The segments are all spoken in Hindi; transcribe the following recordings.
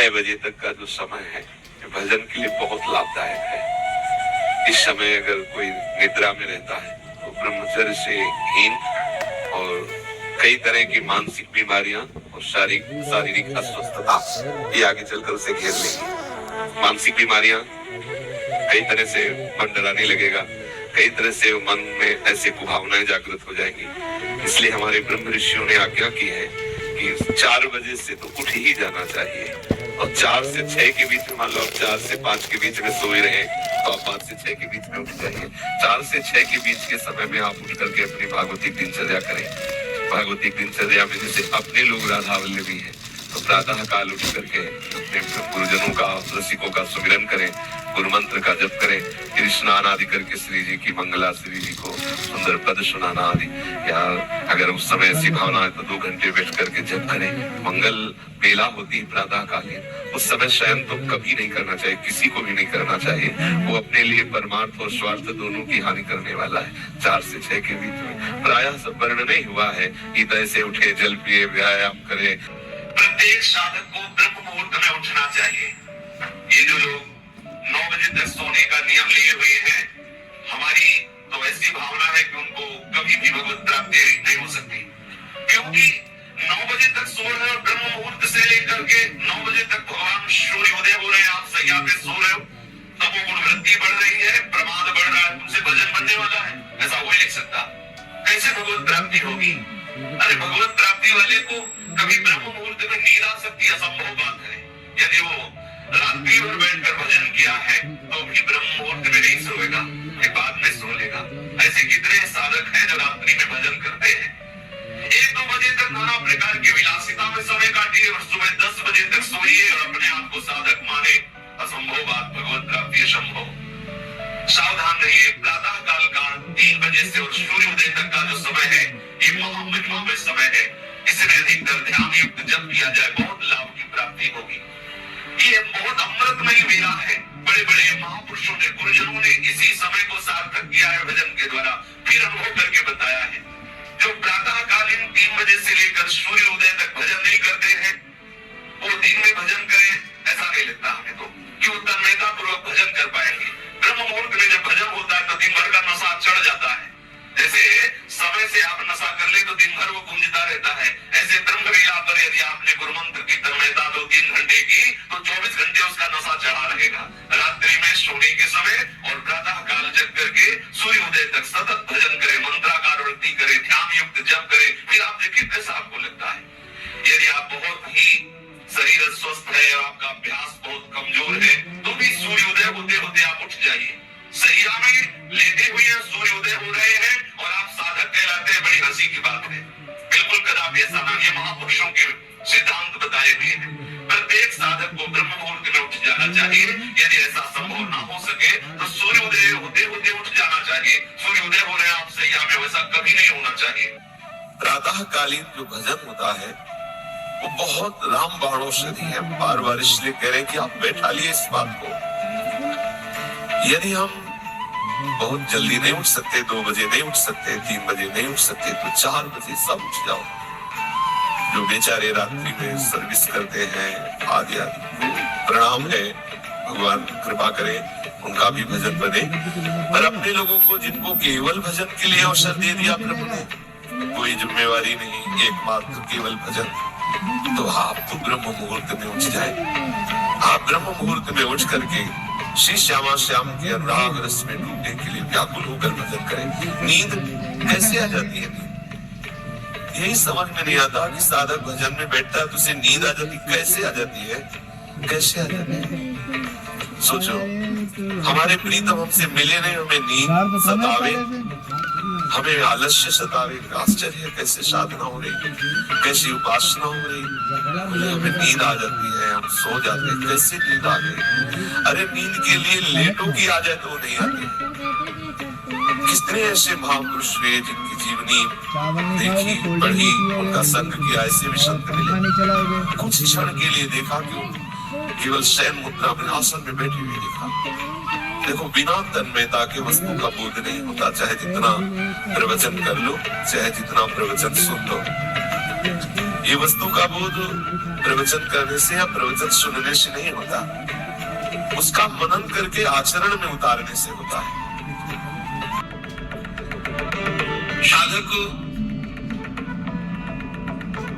6 बजे तक का जो समय है भजन के लिए बहुत लाभदायक है। इस समय अगर कोई निद्रा में रहता है तो ब्रह्मचर्य से हीन और कई तरह की मानसिक बीमारियां और शारीरिक अस्वस्थता ये आगे चलकर उसे घेर लेगी। मानसिक बीमारियां कई तरह से मन डराने लगेगा, कई तरह से मन में ऐसे कुभावनाएं जागृत हो जाएंगी। इसलिए हमारे ब्रह्म ऋषियों ने आज्ञा की है कि 4 बजे से तो उठ ही जाना चाहिए और 4 से 6 के बीच में, मान लो आप 4 से 5 के बीच में सोए रहे तो आप 5 से 6 के बीच में उठ जाइए। 4 से 6 के बीच के समय में आप उठ करके अपनी भागवतिक दिनचर्या करें। भागवतिक दिनचर्या में जैसे अपने लोग राधावल्लभी हैं तो प्रातः काल उठ करके अपने गुरुजनों का, रसिकों का सुमिरन करें, गुरु मंत्र का जप करें, फिर स्नान आदि करके श्री जी की मंगला, श्री जी को सुंदर पद सुनाना आदि, या अगर उस समय ऐसी भावना है तो 2 घंटे बैठ करके जप करें। मंगल बेला होती है प्रातः कालीन, उस समय शयन तो कभी नहीं करना चाहिए, किसी को भी नहीं करना चाहिए। वो अपने लिए परमार्थ और स्वार्थ दोनों की हानि करने वाला है। 4 से 6 के बीच में प्रायः सब वर्णन नहीं हुआ है कि ऐसे उठे, जल पिए, व्यायाम करे। प्रत्येक साधक को ब्रह्म मुहूर्त में उठना चाहिए। ये जो लोग 9 बजे तक सोने का नियम लिए हुए हैं, हमारी तो ऐसी भावना है कि उनको कभी भी भगवत प्राप्ति नहीं हो सकती, क्योंकि 9 बजे तक सो रहे हो, ब्रह्म मुहूर्त से लेकर के 9 बजे तक भगवान सूर्योदय हो रहे हैं, आप सैया पे सो रहे हो, तब वो गुण वृत्ति बढ़ रही है, प्रमाद बढ़ रहा है, तुमसे भजन बनने वाला है, ऐसा हो ही नहीं सकता। कैसे भगवत प्राप्ति होगी? अरे भगवत प्राप्ति वाले को कभी ब्रह्म मुहूर्त में नींद आ सकती, असंभव बात है। यदि वो रात्रि भर बैठकर भजन किया है तो भी ब्रह्म मुहूर्त में नहीं सोएगा, बाद में सो लेगा। ऐसे कितने साधक हैं जो रात्रि में भजन करते हैं। 1-2 बजे तक नाना प्रकार की विलासिता में समय काटिए और सुबह 10 बजे तक सोइए और अपने आप को साधक माने, असंभव बात, भगवत प्राप्ति असंभव। सावधान रहिए। प्रातः काल का 3 बजे से और सूर्योदय तक का जो समय है ये महामहिमामय समय है। इसमें अधिकतर ध्यान युक्त जप किया जाए, बहुत लाभ की प्राप्ति होगी। ये बहुत अमृतमयी वेला है। बड़े बड़े महापुरुषों ने, गुरुजनों ने इसी समय को सार्थक किया है भजन के द्वारा, फिर अनुभव करके बताया है। जो प्रातः कालीन 3 बजे से लेकर सूर्योदय तक भजन नहीं करते हैं वो दिन में भजन करें, ऐसा नहीं लगता हमें तो कि वो तन्मयता पूर्वक भजन कर पाएंगे। ब्रह्म मुहूर्त में जब भजन होता है तो दिन भर का नशा चढ़ जाता है। जैसे समय से आप नशा कर ले तो दिन भर वो गूंजता रहता है, ऐसे ब्रह्म वेला पर यदि आपने गुरु मंत्र की तन्मयता 2-3 घंटे की तो 24 घंटे उसका नशा चढ़ा रहेगा। रात्रि में सोने के समय और प्रातः काल जग करके सूर्योदय तक सतत भजन करे, मंत्राकार वृत्ति करे, ध्यान युक्त जप करे, फिर आप देखिए कैसा आपको लगता है। यदि आप बहुत ही शरीर स्वस्थ है, आपका अभ्यास बहुत कमजोर है, तो भी सूर्योदय होते होते आप उठ जाइए। सैया में लेटे हुए सूर्योदय हो रहे हैं और आप साधक कहलाते हैं, बड़ी हंसी की बात है। बिल्कुल कदापि ऐसा ना, ये महापुरुषों के सिद्धांत बताए हुए हैं। प्रत्येक साधक को ब्रह्म मुहूर्त में उठ जाना चाहिए। यदि ऐसा संभव ना हो सके तो सूर्योदय होते होते उठ जाना चाहिए। सूर्योदय हो रहे हैं आप सैया में, वैसा कभी नहीं होना चाहिए। प्रातः कालीन जो भजन होता है वो बहुत रामबाण औषधि है। बार बार इसलिए कह रहे हैं कि आप बैठा लिए इस बात को। यदि हम बहुत जल्दी नहीं उठ सकते, 2 बजे नहीं उठ सकते, 3 बजे नहीं उठ सकते, तो 4 बजे सब उठ जाओ। जो बेचारे रात्रि में सर्विस करते हैं आदि आदि, प्रणाम है, भगवान कृपा करे उनका भी भजन बने। पर अपने लोगों को जिनको केवल भजन के लिए अवसर दे दिया प्रभु ने, कोई जिम्मेवारी नहीं, एकमात्र केवल भजन, तो आप तो ब्रह्म मुहूर्त में उठ जाए। आप ब्रह्म मुहूर्त में उठ करके श्री श्यामा श्याम के अनुराग रस में डूबने के लिए व्याकुल होकर भजन करें। नींद कैसे आ जाती है? यही समझ में नहीं आता कि साधक भजन में बैठता है तो उसे नींद आ जाती, कैसे आ जाती है, कैसे आ जाती है? सोचो, हमारे प्रीतम हमसे मिले नहीं, हमें नींद सतावे, हमें आलस्य सतावे, आश्चर्य कैसे साधना हो रही, कैसी उपासना हो रही, हमें नींद आ जाती है, हम सो जाते हैं। कैसे नींद आ गई? अरे नींद के लिए लेटो की आ जाए तो वो नहीं आती। कितने ऐसे महापुरुष हुए जिनकी जीवनी देखी, पढ़ी, उनका संग किया, ऐसे भी संत मिले। कुछ क्षण के लिए देखा कि केवल शयन मुद्रा में आसन में बैठे हुए देखा। देखो, बिना तन्मयता के वस्तु का बोध नहीं होता। चाहे जितना प्रवचन कर लो, चाहे जितना प्रवचन सुन लो, ये वस्तु का बोध प्रवचन करने से या प्रवचन सुनने से नहीं होता, उसका मनन करके आचरण में उतारने से होता है। साधक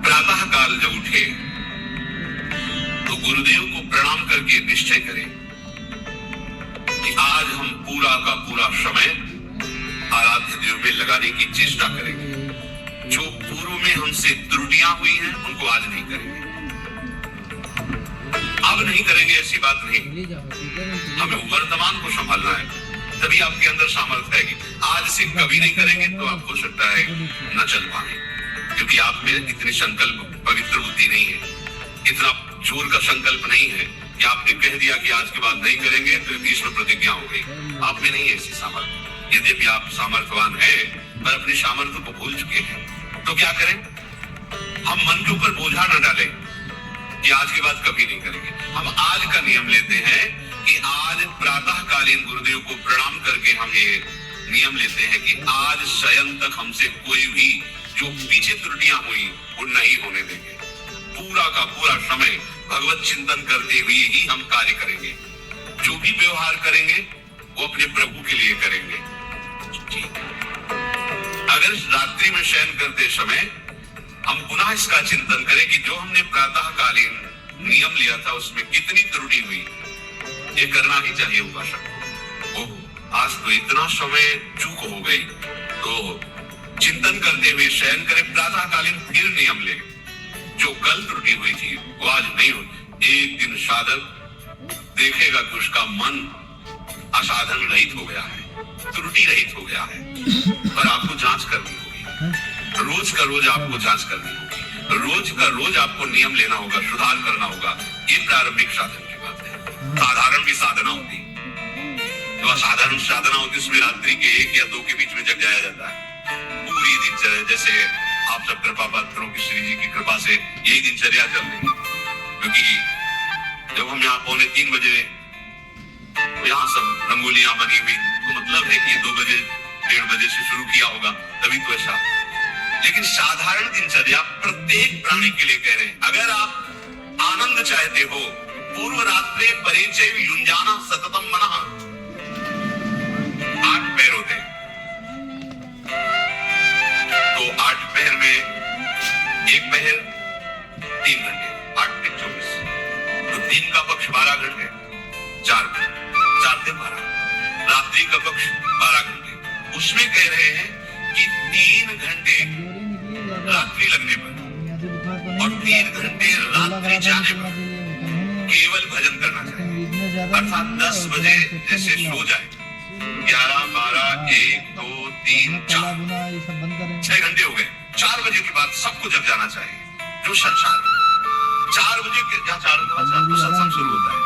प्रातः काल जब उठे तो गुरुदेव को प्रणाम करके निश्चय करें कि आज हम पूरा का पूरा समय आराध्य देव में लगाने की चेष्टा करेंगे। जो पूर्व में हमसे त्रुटियां हुई हैं उनको आज नहीं करेंगे, अब नहीं करेंगे, ऐसी बात नहीं। हमें वर्तमान को संभालना है, तभी आपके अंदर सामर्थ्य आएगी। आज से कभी नहीं करेंगे तो आपको सकता है न चल पाए, क्योंकि आप में इतनी संकल्प पवित्र बुद्धि नहीं है, इतना जोर का संकल्प नहीं है कि आपने कह दिया कि आज के बाद नहीं करेंगे तो ईश्वर प्रतिज्ञा हो गई। आप में नहीं है ऐसी सामर्थ्य। यद्यपि आप सामर्थ्यवान हैं पर अपनी सामर्थ्य को भूल चुके हैं, तो क्या करें? हम मन के ऊपर बोझा न डालें कि आज के बाद कभी नहीं करेंगे। हम आज का नियम लेते हैं कि आज प्रातः कालीन गुरुदेव को प्रणाम करके हम ये नियम लेते हैं कि आज शयन तक हमसे कोई भी जो पीछे त्रुटियां हुई वो नहीं होने देंगे। पूरा का पूरा समय भगवत चिंतन करते हुए ही हम कार्य करेंगे। जो भी व्यवहार करेंगे वो अपने प्रभु के लिए करेंगे। अगर रात्रि में शयन करते समय हम पुनः इसका चिंतन करें कि जो हमने प्रातः कालीन नियम लिया था उसमें कितनी त्रुटि हुई, ये करना ही चाहिए उपासक। ओह, आज तो इतना समय चूक हो गई, तो चिंतन करते हुए शयन करें, प्रातः कालीन फिर नियम ले। जो कल त्रुटि हुई थी वो आज नहीं हुई। एक दिन साधक देखेगा कि उसका मन असाधन रहित हो गया है, त्रुटि रहित हो गया है, पर आपको जांच करनी होगी। रोज का रोज आपको जांच करनी होगी, रोज का रोज आपको नियम लेना होगा, सुधार करना होगा। ये प्रारंभिक साधन की बात है। साधारण भी साधना होती, तो असाधारण साधना होती उसमें रात्रि के 1 या 2 के बीच में जग जाया जाता है। पूरी दिनचर्या, जैसे आप सब कृपा पात्रों की श्री जी की कृपा से यही दिनचर्या चल रही, क्योंकि जब हम यहाँ 2:45 बजे तो यहाँ सब रंगोलियां बनी हुई, तो मतलब है कि 2 बजे 1:30 बजे से शुरू किया होगा, तभी तो ऐसा। लेकिन साधारण दिनचर्या प्रत्येक प्राणी के लिए कह रहे हैं। अगर आप आनंद चाहते हो, पूर्व रात्रे परिचय युंजाना सततम मनः, 8 पैर होते हैं, तो 8 पहर में 1 पहर 3 घंटे, 8 से 24, तो दिन का पक्ष 12 घंटे, 4 से 12, रात्रि का पक्ष 12 घंटे। उसमें कह रहे हैं कि 3 घंटे रात्रि लगने पर और 3 घंटे रात्रि जाने पर केवल भजन करना चाहिए। अर्थात 10 बजे जैसे सो जाए, 11, 12, 1, 2, 3, 4, 6 घंटे हो गए। 4 बजे के बाद सबको जग जाना चाहिए। जो संसार 4 बजे के जहाँ 4 तो सत्संग शुरू होता है,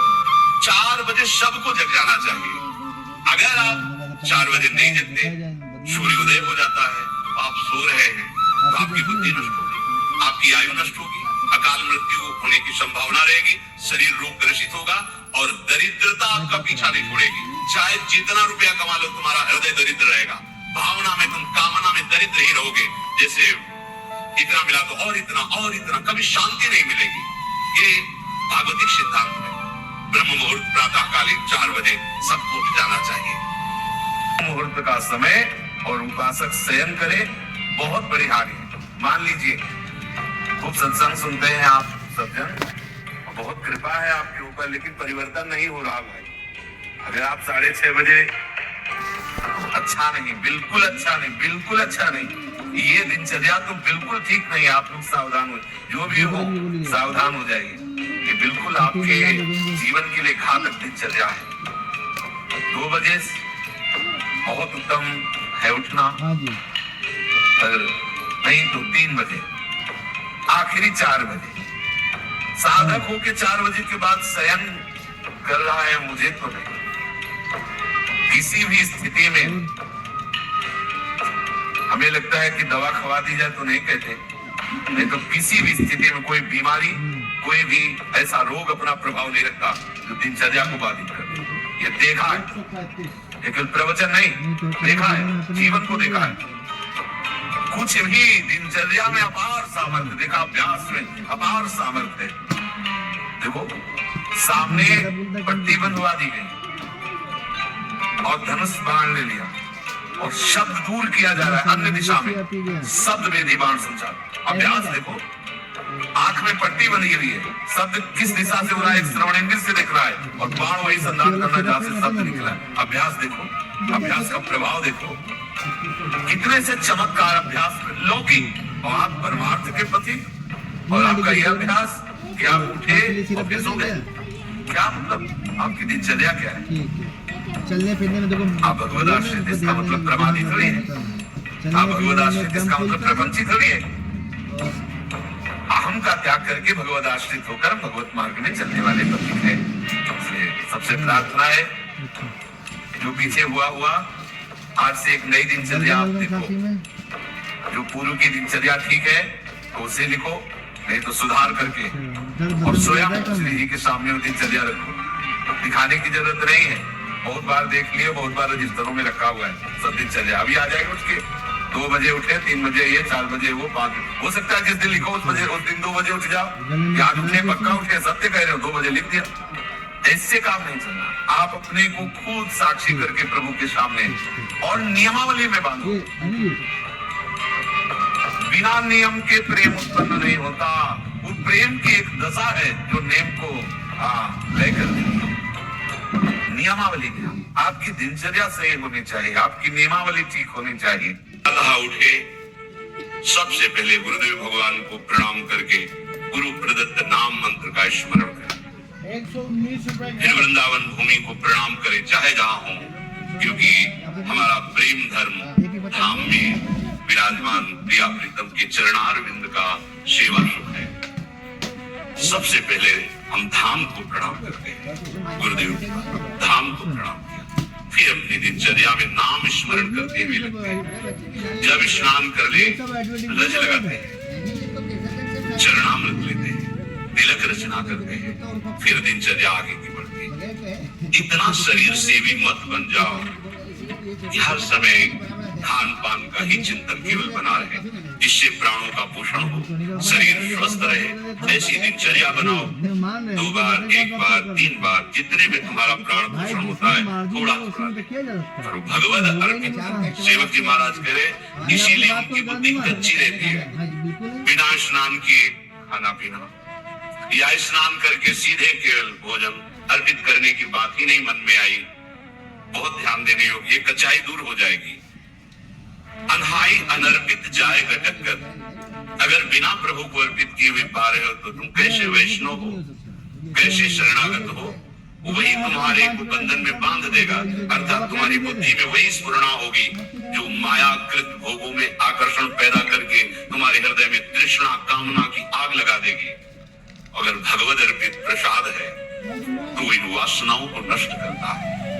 4 बजे सबको जग जाना चाहिए। अगर आप 4 बजे नहीं जगते, सूर्योदय हो जाता है, आप सो रहे हैं, तो आपकी बुद्धि नष्ट होगी, आपकी आयु नष्ट होगी, अकाल मृत्यु होने की संभावना रहेगी, शरीर रोग ग्रसित होगा और दरिद्रता आपका पीछा नहीं छोड़ेगी। चाहे जितना रुपया कमा लो, तुम्हारा हृदय दरिद्र रहेगा। भावना में तुम कामना में दरिद्र ही रहोगे, जैसे इतना मिला तो और इतना, कभी शांति नहीं मिलेगी। ये भागवतिक सिद्धांत है। ब्रह्म मुहूर्त प्रातः कालीन 4 बजे सबको उठ जाना चाहिए। मुहूर्त का समय और उपासक शयन करे, बहुत बड़ी हानि है। मान लीजिए खूब सत्संग सुनते हैं आप सब जन, बहुत कृपा है आपके ऊपर, लेकिन परिवर्तन नहीं हो रहा भाई। अगर आप 6:30 बजे, अच्छा नहीं, बिल्कुल अच्छा नहीं, ये दिनचर्या तो बिल्कुल ठीक नहीं। आप लोग सावधान हो, जो भी हो सावधान हो जाइए। ये बिल्कुल आपके जीवन के लिए घातक दिनचर्या है। 2 बजे बहुत उत्तम है उठना, पर नहीं तो 3 बजे, आखिरी 4 बजे। साधक हो के 4 बजे के बाद शयन कर रहा है, मुझे तो नहीं। किसी भी स्थिति में हमें लगता है कि दवा खवा दी जाए तो नहीं कहते, नहीं तो किसी भी स्थिति में कोई बीमारी, कोई भी ऐसा रोग अपना प्रभाव नहीं रखता जो दिनचर्या को बाधित कर दे। ये देखा है, लेकिन प्रवचन नहीं, देखा है, जीवन को देखा है। कुछ भी दिनचर्या में अपार सामर्थ्य, देखा अभ्यास में अपार सामर्थ्य है। देखो सामने पट्टी बंधवा दी गई और धनुष बाण ले लिया और शब्द दूर किया जा रहा है अन्य दिशा में, शब्द वेदी बाण संचार। अभ्यास देखो, आंख में पट्टी बनी हुई है, शब्द किस दिशा से हो रहा है, श्रवणेंद्र से दिख रहा है और बाण वही संधान करना जहां से शब्द निकला है। अभ्यास देखो, अभ्यास का प्रभाव देखो, कितने से चमत्कार अभ्यास लौकिक और आप परमार्थ के प्रति। और आपका यह अभ्यास कि आप उठे और फिर सो गए, क्या मतलब आपकी दिनचर्या क्या है? चलने फिरने में देखो, आप भगवद आश्रित, इसका मतलब प्रमादी थोड़ी है। आप भगवद आश्रित, इसका मतलब प्रपंची थोड़ी है। अहम का त्याग करके भगवद आश्रित होकर भगवत मार्ग में चलने वाले प्रतीक है। सबसे प्रार्थना है, जो पीछे हुआ आज से एक नई दिनचर्या आप देखो। जो पूर्व की दिनचर्या ठीक है तो उसे लिखो, नहीं तो सुधार करके और स्वयं श्री जी के सामने वो दिनचर्या रखो। दिखाने की जरूरत नहीं है, बहुत बार देख लिए, बहुत बार रजिस्टरों में रखा हुआ है सब दिनचर्या। अभी आ जाएगा उठ के 2 बजे उठे, 3 बजे ये, 4 बजे वो, 5 हो सकता है जिस दिन लिखो उस दिन 2 बजे उठ जाओ। याद उठे, पक्का उठे, सत्य कह रहे हो, 2 बजे लिख दिया। ऐसे काम नहीं चलना। आप अपने को खुद साक्षी करके प्रभु के सामने और नियमावली में बांधो। बिना नियम के प्रेम उत्पन्न नहीं होता। वो प्रेम की एक दशा है जो नेम को लेकर नियमावली में आपकी दिनचर्या सही होनी चाहिए, आपकी नियमावली ठीक होनी चाहिए। उठे, सबसे पहले गुरुदेव भगवान को प्रणाम करके गुरु प्रदत्त नाम मंत्र का स्मरण करें। फिर वृंदावन भूमि को प्रणाम करें, चाहे जहां हो, क्योंकि हमारा प्रेम धर्म धाम में विराजमान प्रिया प्रीतम के चरणारविंद का सेवा सुख है। सबसे पहले हम धाम को प्रणाम करते हैं, गुरुदेव धाम को प्रणाम किया, फिर अपनी दिनचर्या में नाम स्मरण करते हुए लगते हैं। जब स्नान कर ले लज लगाते हैं, चरणामृत लेते हैं, तिलक रचना करते हैं, फिर दिनचर्या आगे की बढ़ती है। इतना शरीर से भी मत बन जाओ कि हर समय खान पान का ही चिंतन केवल बना रहे, जिससे प्राणों का पोषण हो, शरीर स्वस्थ रहे। ऐसी दिनचर्या बनाओ, 2 बार, 1 बार, 3 बार, जितने में तुम्हारा प्राण पोषण होता है थोड़ा थोड़ा भगवद अर्पित। सेवक जी महाराज कह रहे, इसीलिए उनकी बुद्धि कच्ची रहती है। बिना स्नान किए खाना पीना या स्नान करके सीधे केवल भोजन अर्पित करने की बात ही नहीं मन में आई। बहुत ध्यान देने योग्य, कच्चाई दूर हो जाएगी। अनहाई अनर्पित जाएगा टक्कर। अगर बिना प्रभु को अर्पित किए हुए पा रहे हो तो तुम कैसे वैष्णव हो, कैसे शरणागत हो? वही तुम्हारे को बंधन में बांध देगा, अर्थात तुम्हारी बुद्धि में वही स्फुरणा होगी जो मायाकृत भोगों में आकर्षण पैदा करके तुम्हारे हृदय में तृष्णा कामना की आग लगा देगी। अगर भगवद अर्पित प्रसाद है तो इन वासनाओं को नष्ट करता है।